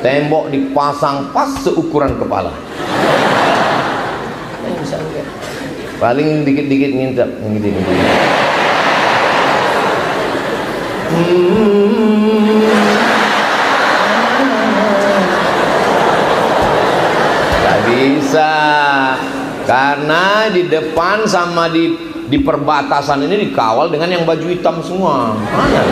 tembok dipasang pas seukuran kepala. Paling dikit-dikit ngintip, Gak bisa, karena di depan sama di perbatasan ini dikawal dengan yang baju hitam semua. Mana?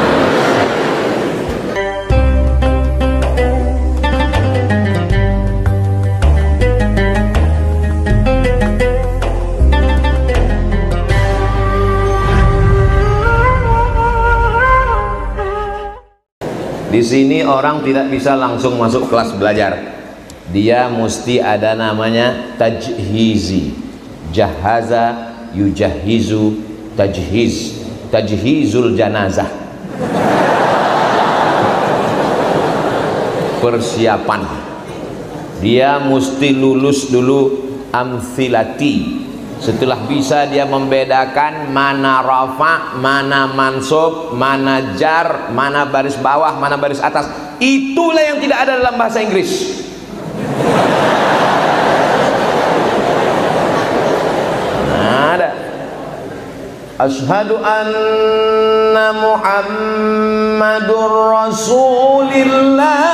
Di sini orang tidak bisa langsung masuk kelas belajar. Dia mesti ada namanya tajhizi. Jahaza yujahizu tajhiz. Tajhizul janazah. Persiapan. Dia mesti lulus dulu amthilati. Setelah bisa dia membedakan mana rafa, mana mansub, mana jar, mana baris bawah, mana baris atas. Itulah yang tidak ada dalam bahasa Inggris. Ada. Asyhadu anna Muhammadur Rasulillah.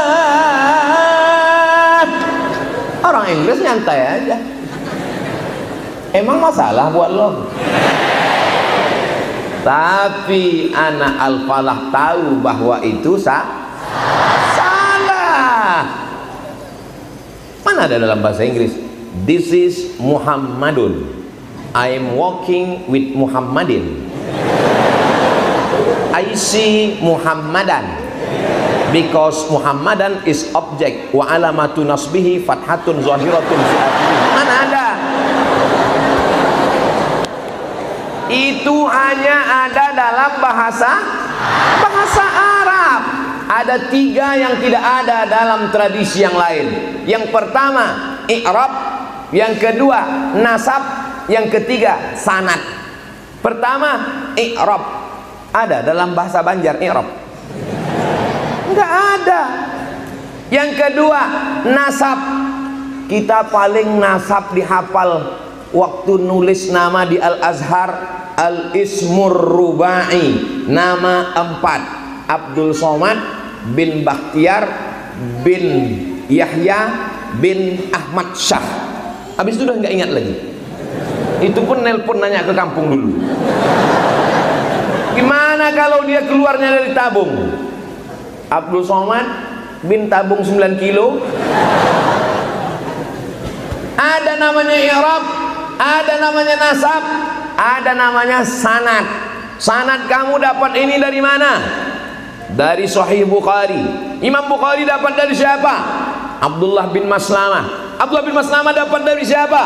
Orang Inggris nyantai aja. Emang masalah buat lo? Tapi anak Al-Falah tahu bahwa itu salah. Mana ada dalam bahasa Inggris? This is Muhammadun. I am walking with Muhammadin. I see Muhammadan. Because Muhammadan is object. Wa alamatu nasbihi fathatun zahiratun fi akhirih. Mana ada? Itu hanya ada dalam bahasa Arab. Ada 3 yang tidak ada dalam tradisi yang lain. Yang pertama i'rab, yang kedua nasab, yang ketiga sanad. Pertama i'rab, ada dalam bahasa Banjar i'rab? Enggak ada. Yang kedua nasab, kita paling nasab dihafal waktu nulis nama di Al-Azhar. Al-Ismur Rubai, nama 4, Abdul Somad bin Bakhtiar bin Yahya bin Ahmad Syah. Habis itu udah nggak ingat lagi. Itu pun nelpon nanya ke kampung dulu. Gimana kalau dia keluarnya dari tabung? Abdul Somad bin tabung 9 kilo. Ada namanya i'rab, ada namanya nasab, ada namanya sanad. Sanad kamu dapat ini dari mana? Dari Sahih Bukhari. Imam Bukhari dapat dari siapa? Abdullah bin Maslamah. Abdullah bin Maslamah dapat dari siapa?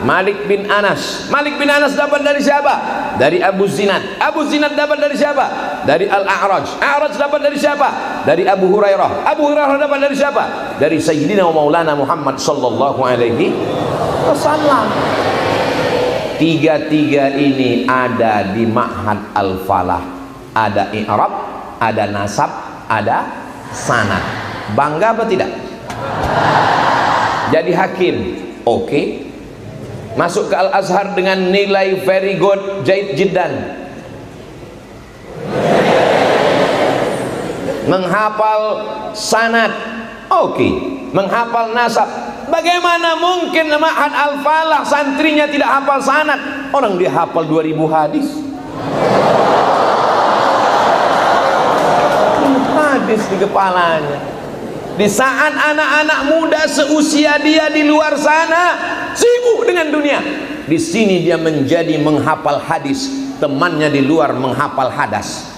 Malik bin Anas. Malik bin Anas dapat dari siapa? Dari Abu Zinad. Abu Zinad dapat dari siapa? Dari Al-A'raj. A'raj dapat dari siapa? Dari Abu Hurairah. Abu Hurairah dapat dari siapa? Dari Sayyidina wa Maulana Muhammad sallallahu alaihi wasallam. 3 ini ada di Ma'had Al-Falah. Ada i'rab, ada nasab, ada sanad. Bangga apa tidak? Jadi hakim, oke. Masuk ke Al-Azhar dengan nilai very good, jaid jiddan. Menghafal sanad, oke. Menghafal nasab. Bagaimana mungkin Ma'had Al-Falah santrinya tidak hafal sanad? Orang dia hafal 2000 hadis. Hadis di kepalanya. Di saat anak-anak muda seusia dia di luar sana sibuk dengan dunia, di sini dia menjadi menghafal hadis. Temannya di luar menghafal hadas.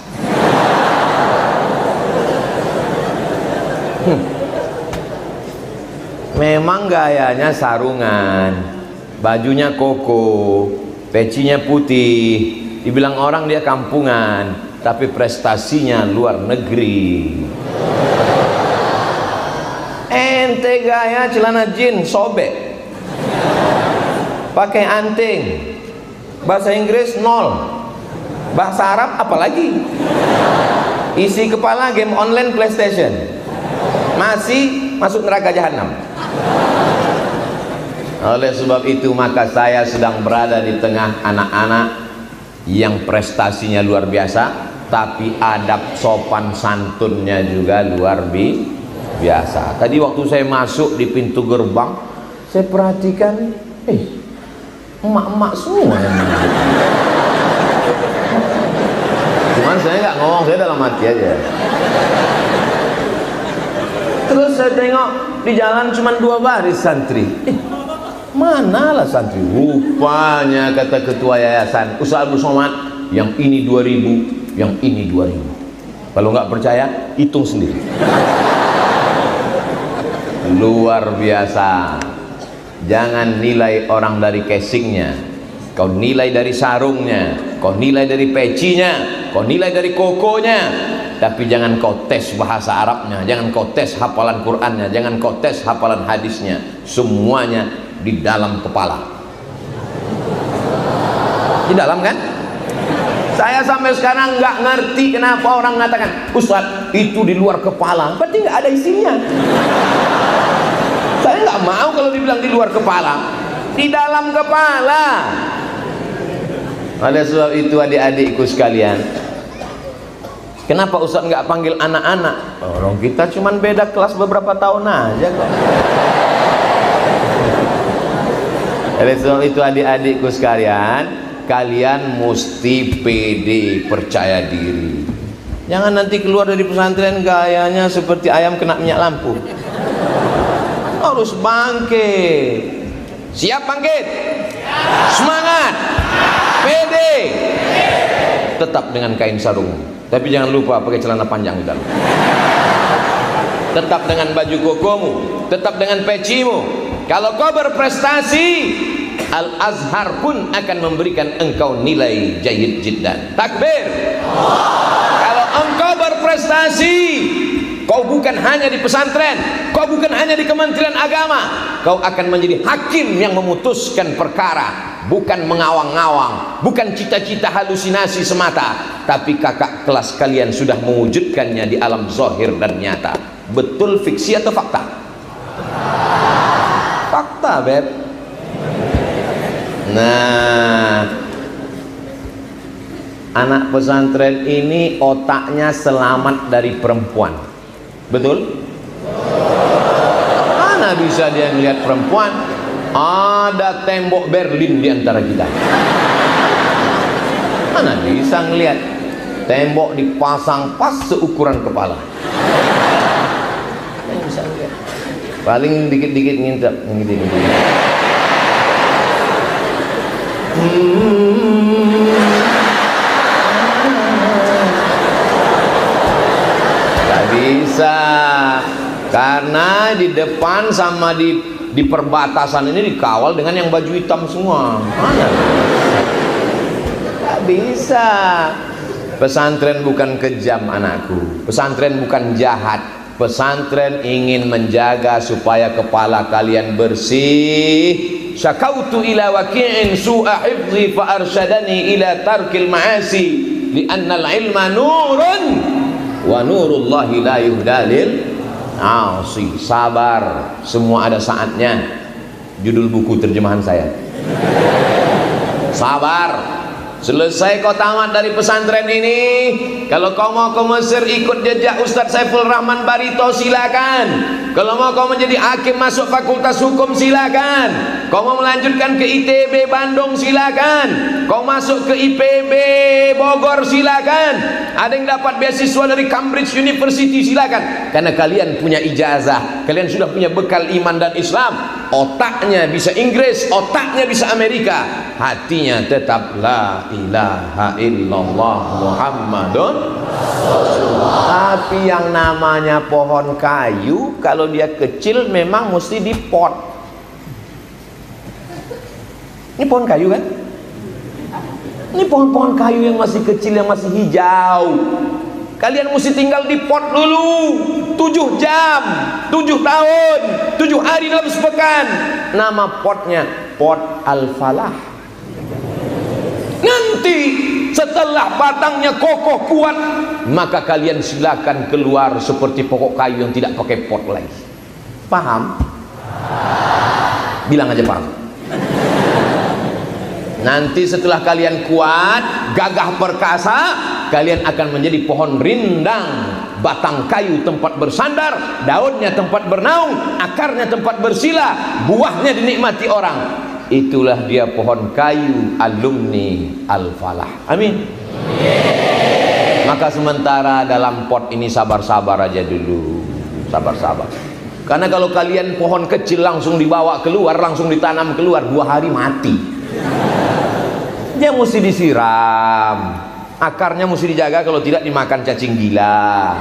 Memang gayanya sarungan, bajunya koko, pecinya putih. Dibilang orang dia kampungan, tapi prestasinya luar negeri. Ente gaya celana jeans sobek, pakai anting, bahasa Inggris 0, bahasa Arab apalagi, isi kepala game online PlayStation, masih masuk neraka jahanam. Oleh sebab itu maka saya sedang berada di tengah anak-anak yang prestasinya luar biasa, tapi adab sopan santunnya juga luar biasa. Tadi waktu saya masuk di pintu gerbang, saya perhatikan, emak-emak semua yang masuk. Cuman saya nggak ngomong, saya dalam hati aja. Terus saya tengok di jalan cuma 2 baris santri. Manalah santri? Rupanya kata ketua yayasan Ustaz Abdul Somad, yang ini 2000, yang ini 2000. Kalau nggak percaya, hitung sendiri. Luar biasa. Jangan nilai orang dari casingnya, kau nilai dari sarungnya, kau nilai dari pecinya, kau nilai dari kokonya. Tapi jangan kau tes bahasa Arabnya, jangan kau tes hafalan Qur'annya, jangan kau tes hafalan hadisnya. Semuanya di dalam kepala. Di dalam kan? Saya sampai sekarang nggak ngerti kenapa orang mengatakan, Ustaz itu di luar kepala, berarti nggak ada isinya. Saya nggak mau kalau dibilang di luar kepala, di dalam kepala. Oleh sebab itu adik-adikku sekalian, kenapa Ustaz nggak panggil anak-anak? Orang kita cuman beda kelas beberapa tahun aja kok. Oleh sebab itu adik-adikku sekalian, kalian mesti pede, percaya diri. Jangan nanti keluar dari pesantren gayanya seperti ayam kena minyak lampu. Harus bangkit. Siap bangkit? Semangat. Pede. Tetap dengan kain sarung, tapi jangan lupa pakai celana panjang di dalam. Tetap dengan baju kokomu, tetap dengan pecimu. Kalau kau berprestasi, Al-Azhar pun akan memberikan engkau nilai jayyid jiddan. Takbir. Kalau engkau berprestasi, kau bukan hanya di pesantren, kau bukan hanya di Kementerian Agama, kau akan menjadi hakim yang memutuskan perkara, bukan mengawang-awang, bukan cita-cita halusinasi semata, tapi kakak kelas kalian sudah mewujudkannya di alam zahir dan nyata. Betul fiksi atau fakta? Fakta, Beb. Nah, anak pesantren ini otaknya selamat dari perempuan. Betul? Mana bisa dia melihat perempuan? Ada tembok Berlin di antara kita. Mana bisa ngelihat? Tembok dipasang pas seukuran kepala. Mana bisa ngelihat? Paling dikit-dikit ngintip, ngintip. Tak bisa, karena di depan sama di perbatasan ini dikawal dengan yang baju hitam semua. Mana? Tak bisa. Pesantren bukan kejam anakku, pesantren bukan jahat. Pesantren ingin menjaga supaya kepala kalian bersih. Syakautu ila waqi'in su'a hifzi fa arsyadani ila tarkil ma'asi li'anna al-ilma nurun wa nurullahi la yuhdalil asi. Sabar, semua ada saatnya. Judul buku terjemahan saya. Sabar. Selesai kau tamat dari pesantren ini, kalau kau mau ke Mesir ikut jejak Ustadz Saiful Rahman Barito, silakan. Kalau mau kau menjadi hakim masuk fakultas hukum, silakan. Kau mau melanjutkan ke ITB Bandung, silakan. Kau masuk ke IPB Bogor, silakan. Ada yang dapat beasiswa dari Cambridge University, silakan. Karena kalian punya ijazah, kalian sudah punya bekal iman dan Islam. Otaknya bisa Inggris, otaknya bisa Amerika, hatinya tetap la ilaha illallah Muhammadun Rasulullah. Tapi yang namanya pohon kayu, kalau dia kecil memang mesti dipot. Ini pohon kayu kan? Ini pohon-pohon kayu yang masih kecil, yang masih hijau. Kalian mesti tinggal di pot dulu 7 jam, 7 tahun, 7 hari dalam sepekan. Nama potnya pot Al-Falah. Nanti setelah batangnya kokoh kuat, maka kalian silakan keluar seperti pokok kayu yang tidak pakai pot lagi. Paham? Bilang aja paham. Nanti setelah kalian kuat, gagah perkasa, kalian akan menjadi pohon rindang, batang kayu tempat bersandar, daunnya tempat bernaung, akarnya tempat bersila, buahnya dinikmati orang. Itulah dia pohon kayu alumni Al-Falah. Amin. Maka sementara dalam pot ini sabar-sabar aja dulu. Sabar-sabar. Karena kalau kalian pohon kecil langsung dibawa keluar, langsung ditanam keluar, 2 hari mati. Dia mesti disiram, akarnya mesti dijaga, kalau tidak dimakan cacing gila.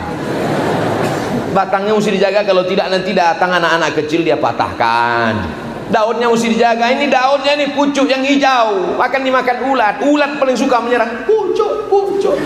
Batangnya mesti dijaga, kalau tidak nanti datang anak-anak kecil dia patahkan. Daunnya mesti dijaga, ini daunnya nih pucuk yang hijau, akan dimakan ulat. Ulat paling suka menyerang pucuk.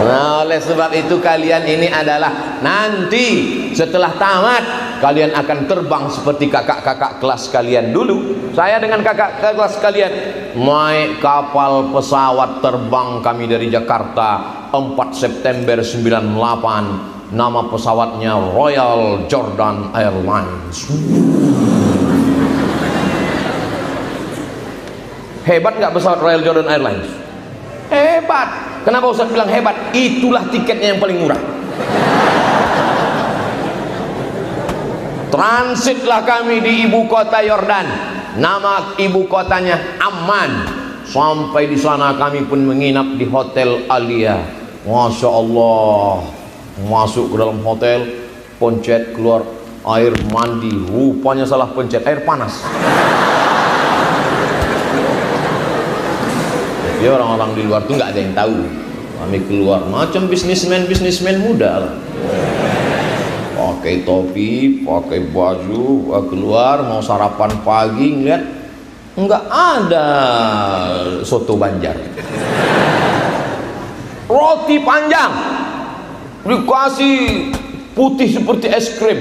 Nah, oleh sebab itu kalian ini adalah nanti setelah tamat kalian akan terbang seperti kakak-kakak kelas kalian dulu. Saya dengan kakak kelas kalian naik kapal pesawat terbang kami dari Jakarta 4 September 98. Nama pesawatnya Royal Jordan Airlines. Hebat nggak pesawat Royal Jordan Airlines? Hebat. Kenapa Ustaz bilang hebat? Itulah tiketnya yang paling murah. Transitlah kami di ibu kota Yordan. Nama ibu kotanya Amman. Sampai di sana kami pun menginap di Hotel Alia. Masya Allah. Masuk ke dalam hotel, pencet keluar air mandi. Rupanya salah pencet, air panas. Jadi orang-orang di luar tuh nggak ada yang tahu. Kami keluar macam bisnismen muda lah. Pakai topi, pakai baju, keluar mau sarapan pagi, ngeliat nggak ada soto Banjar. Roti panjang dikasih putih seperti es krim,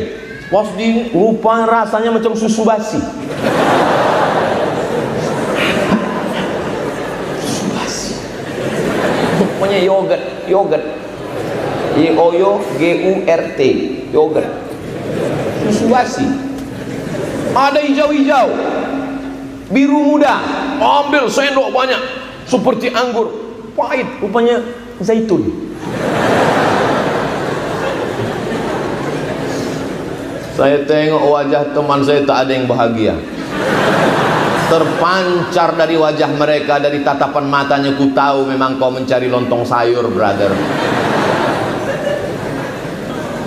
pas di rupa rasanya macam susu basi. Punya yogurt, YOGURT, yogurt, susu basi. Ada hijau-hijau, biru muda, ambil sendok banyak, seperti anggur, pahit, rupanya zaitun. Saya tengok wajah teman saya, tak ada yang bahagia. Terpancar dari wajah mereka, dari tatapan matanya, ku tahu memang kau mencari lontong sayur, brother.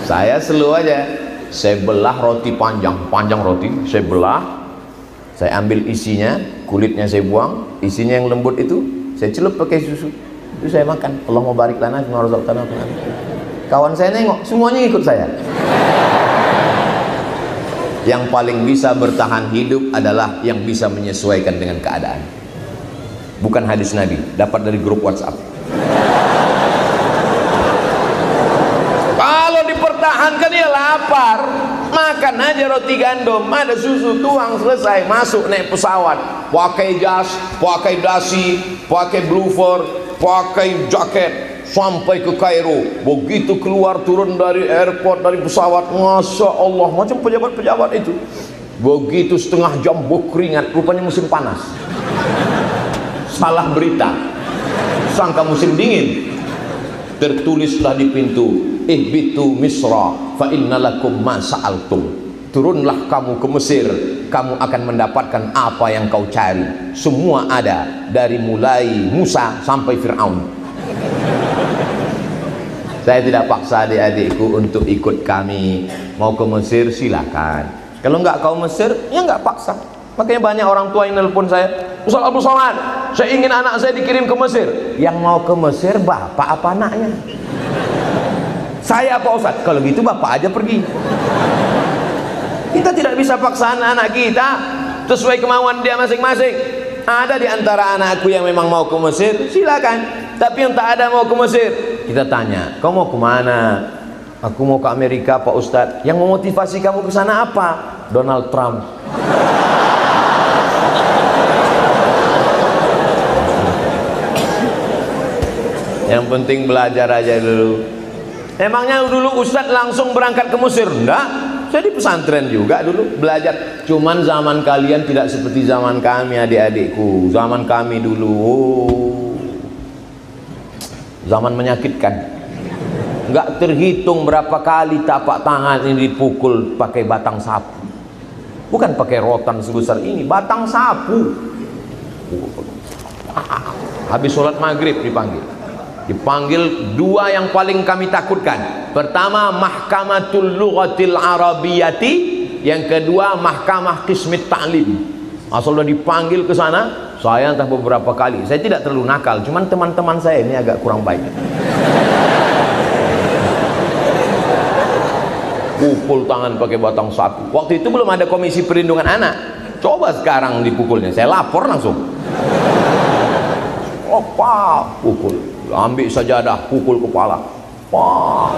Saya slow aja, saya belah roti panjang roti, saya belah, saya ambil isinya, kulitnya saya buang, isinya yang lembut itu saya celup pakai susu, itu saya makan. Allahumma barik lana fi ma razaqtana. Kawan saya nengok, semuanya ikut saya. Yang paling bisa bertahan hidup adalah yang bisa menyesuaikan dengan keadaan. Bukan hadis Nabi, dapat dari grup WhatsApp. Kalau dipertahankan ya lapar, makan aja roti gandum, ada susu, tuang, selesai, masuk naik pesawat, pakai jas, pakai dasi, pakai blooper, pakai jaket, sampai ke Kairo. Begitu keluar turun dari airport, dari pesawat, Masya Allah, macam pejabat-pejabat itu. Begitu setengah jam berkeringat, rupanya musim panas. Salah berita, sangka musim dingin. Tertulislah di pintu, ihbitu Misra fa innalakum ma sa'altum. Turunlah kamu ke Mesir, kamu akan mendapatkan apa yang kau cari. Semua ada, dari mulai Musa sampai Fir'aun. Saya tidak paksa adik-adikku untuk ikut kami. Mau ke Mesir silakan. Kalau enggak kau Mesir, ya enggak paksa. Makanya banyak orang tua yang nelpon saya, Ustaz Abdul Somad, saya ingin anak saya dikirim ke Mesir. Yang mau ke Mesir bapak apa anaknya? Saya apa Ustaz? Kalau gitu bapak aja pergi. Kita tidak bisa paksa anak-anak kita sesuai kemauan dia masing-masing. Ada di antara anakku yang memang mau ke Mesir, silakan. Tapi yang tak ada mau ke Mesir, kita tanya, kau mau kemana? Aku mau ke Amerika Pak Ustadz. Yang memotivasi kamu ke sana apa? Donald Trump. Yang penting belajar aja dulu. Emangnya dulu Ustadz langsung berangkat ke Mesir? Enggak, saya di pesantren juga dulu belajar. Cuman zaman kalian tidak seperti zaman kami, adik-adikku. Zaman kami dulu, zaman menyakitkan. Enggak terhitung berapa kali tapak tangan ini dipukul pakai batang sapu. Bukan pakai rotan sebesar ini, batang sapu. Habis sholat maghrib dipanggil dua yang paling kami takutkan. Pertama, Mahkamatul Lughatil Arabiyyati, yang kedua Mahkamah Qismit Ta'lim. Asal sudah dipanggil ke sana, saya entah beberapa kali. Saya tidak terlalu nakal, cuman teman-teman saya ini agak kurang baik. Pukul tangan pakai batang sapu. Waktu itu belum ada Komisi Perlindungan Anak. Coba sekarang dipukulnya, saya lapor langsung. Opa, pukul. Ambil sajadah, pukul kepala. Wah.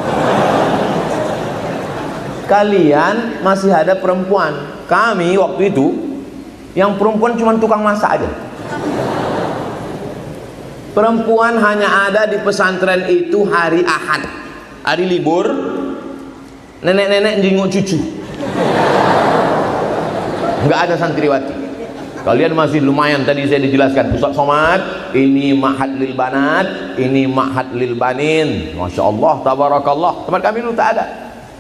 Kalian masih ada perempuan. Kami waktu itu yang perempuan cuma tukang masak aja. Perempuan hanya ada di pesantren itu hari Ahad, hari libur. Nenek-nenek jenguk cucu. Nggak ada santriwati. Kalian masih lumayan, tadi saya dijelaskan Ustaz Somad, ini ma'had lil banat, ini ma'had lil banin. Masya Allah, tabarakallah. Teman kami dulu tak ada.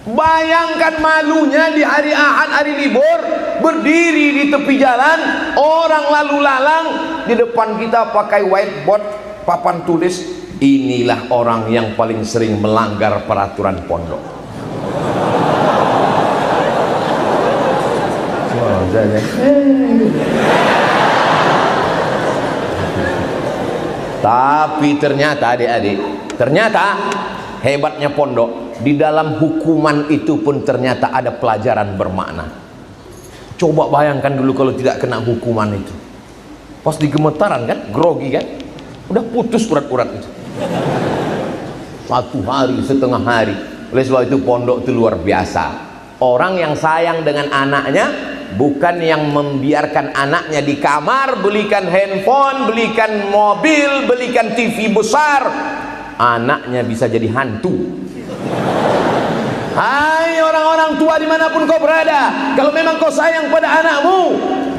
Bayangkan malunya di hari Ahad, hari libur, berdiri di tepi jalan, orang lalu lalang, di depan kita pakai whiteboard, papan tulis, inilah orang yang paling sering melanggar peraturan pondok. Tapi ternyata adik-adik, ternyata hebatnya pondok, di dalam hukuman itu pun ternyata ada pelajaran bermakna. Coba bayangkan dulu kalau tidak kena hukuman itu, pas digemetaran kan, grogi kan, udah putus urat-urat itu. 1 hari, setengah hari. Oleh sebab itu pondok itu luar biasa. Orang yang sayang dengan anaknya, bukan yang membiarkan anaknya di kamar, belikan handphone, belikan mobil, belikan TV besar, anaknya bisa jadi hantu. Hai orang-orang tua dimanapun kau berada, kalau memang kau sayang pada anakmu,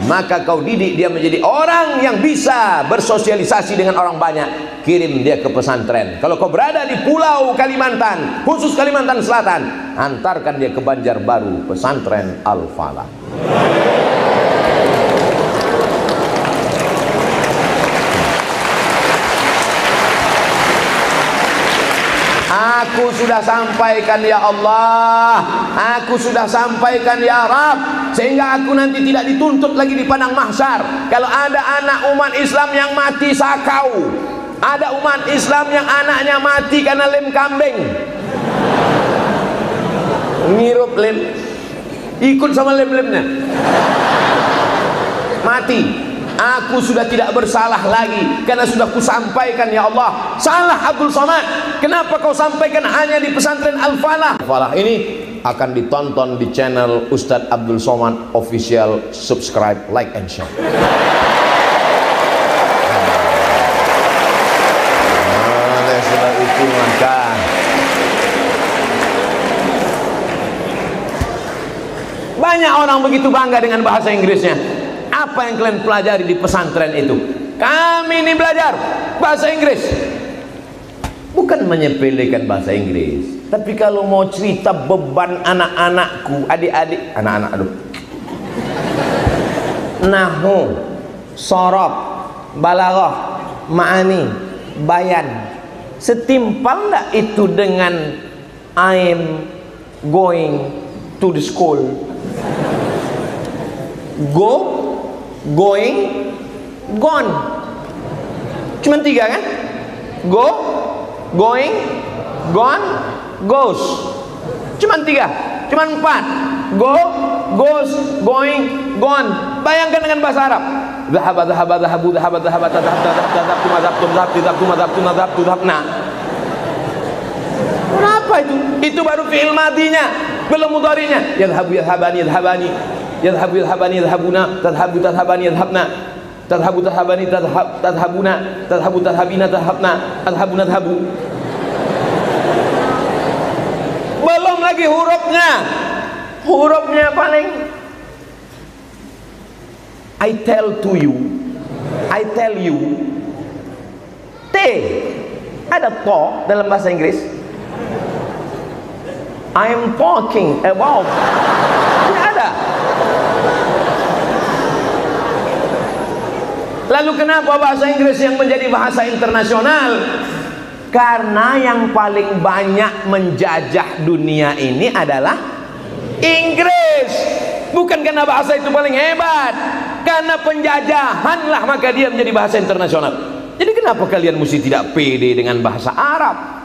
maka kau didik dia menjadi orang yang bisa bersosialisasi dengan orang banyak. Kirim dia ke pesantren. Kalau kau berada di pulau Kalimantan, khusus Kalimantan Selatan, antarkan dia ke Banjarbaru, pesantren Al-Falah. Aku sudah sampaikan ya Allah, aku sudah sampaikan ya Rabb, sehingga aku nanti tidak dituntut lagi di padang mahsyar. Kalau ada anak umat Islam yang mati sakau, ada umat Islam yang anaknya mati karena lem kambing, ngirup lem, ikut sama lem-lemnya, mati. Aku sudah tidak bersalah lagi karena sudah kusampaikan ya Allah. Salah Abdul Somad, kenapa kau sampaikan hanya di pesantren Al-Falah? Al-Falah ini akan ditonton di channel Ustadz Abdul Somad Official. Subscribe, like and share. Oleh sebab itu maka banyak orang begitu bangga dengan bahasa Inggrisnya. Apa yang kalian pelajari di pesantren itu? Kami ini belajar bahasa Inggris, bukan menyepelekan bahasa Inggris, tapi kalau mau cerita beban anak-anakku, adik-adik, anak-anak, aduh, nahwu, sorob, balaghah, ma'ani, bayan, setimpal enggak itu dengan I'm going to the school? Go, going, gone. Cuma 3 kan? Go, going, gone, goes. Cuma 3, cuma 4. Go, goes, going, gone. Bayangkan dengan bahasa Arab. Dhahaba, dhahaba, dhahabu, dhahaba, dhahaba, tadhab, tadhab, tadhabtu, madhabtu, madhabtu, madhabtu, madhabtu, madhabtu, madhabna. Kenapa itu? Itu baru fi'il madinya, belum mudhari'nya. Yadhabu, yadhabani, yadhabani. Yadhabu, yadhabani, yadhabuna. Tadhabu, tadhabani, yadhabna. Tadhabu, tadhabani, tadhabuna. Tadhabu, tadhabina, tadhabna. Adhabu, nadhabu. lagi hurufnya. Hurufnya paling I tell to you, I tell you. T. Ada to dalam bahasa Inggris. I am talking about. Tidak ada. Lalu kenapa bahasa Inggris yang menjadi bahasa internasional? Karena yang paling banyak menjajah dunia ini adalah Inggris. Bukan karena bahasa itu paling hebat, karena penjajahanlah maka dia menjadi bahasa internasional. Jadi kenapa kalian mesti tidak pede dengan bahasa Arab?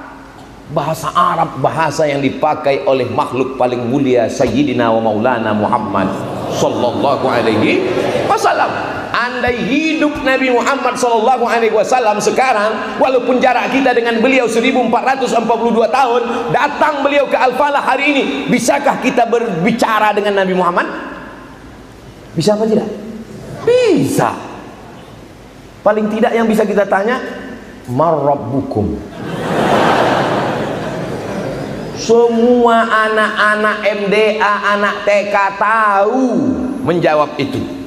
Bahasa Arab bahasa yang dipakai oleh makhluk paling mulia Sayyidina wa Maulana Muhammad sallallahu alaihi wasallam. Andai hidup Nabi Muhammad sallallahu alaihi wasallam sekarang, walaupun jarak kita dengan beliau 1442 tahun, datang beliau ke Al-Falah hari ini, bisakah kita berbicara dengan Nabi Muhammad? Bisa apa tidak? Bisa. Paling tidak yang bisa kita tanya, "Man rabbukum?" Semua anak-anak MDA, anak TK tahu menjawab itu.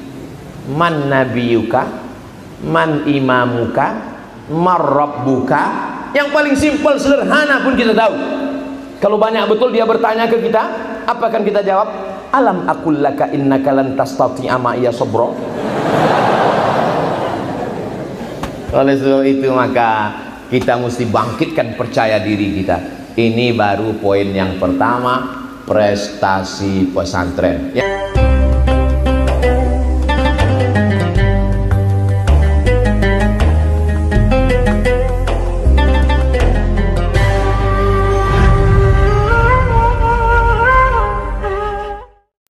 Man nabiyuka, man imamuka, man rabbuka. Yang paling simpel sederhana pun kita tahu. Kalau banyak betul dia bertanya ke kita, apa akan kita jawab? Alam aqul laka innaka lan tastati'a ma'iya sabra. Oleh sebab itu maka kita mesti bangkitkan percaya diri kita. Ini baru poin yang pertama, prestasi pesantren.